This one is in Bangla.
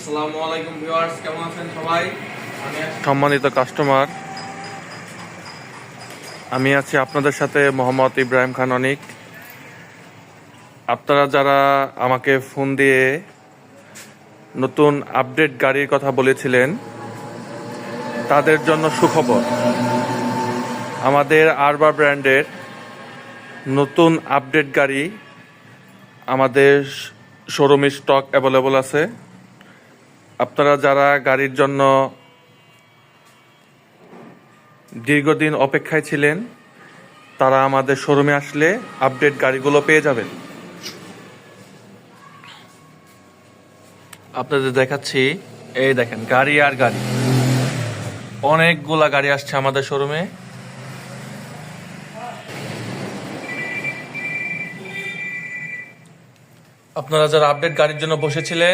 আসসালামু আলাইকুম ভিউয়ার্স, কেমন আছেন সবাই? সম্মানিত কাস্টমার, আমি আছি আপনাদের সাথে মোহাম্মদ ইব্রাহিম খান অনিক। আপনারা যারা আমাকে ফোন দিয়ে নতুন আপডেট গাড়ির কথা বলেছিলেন, তাদের জন্য সুখবর। আমাদের আরবা ব্র্যান্ডের নতুন আপডেট গাড়ি আমাদের শোরুমে স্টক অ্যাভেলেবল আছে। আপনারা যারা গাড়ির জন্য দীর্ঘদিন অপেক্ষায় ছিলেন, তারা আমাদের শোরুমে আসলে আপডেট গাড়িগুলো পেয়ে যাবেন। আপনাদের দেখাচ্ছি, এই দেখেন গাড়ি আর গাড়ি, অনেকগুলা গাড়ি আসছে আমাদের শোরুমে। আপনারা যারা আপডেট গাড়ির জন্য বসেছিলেন,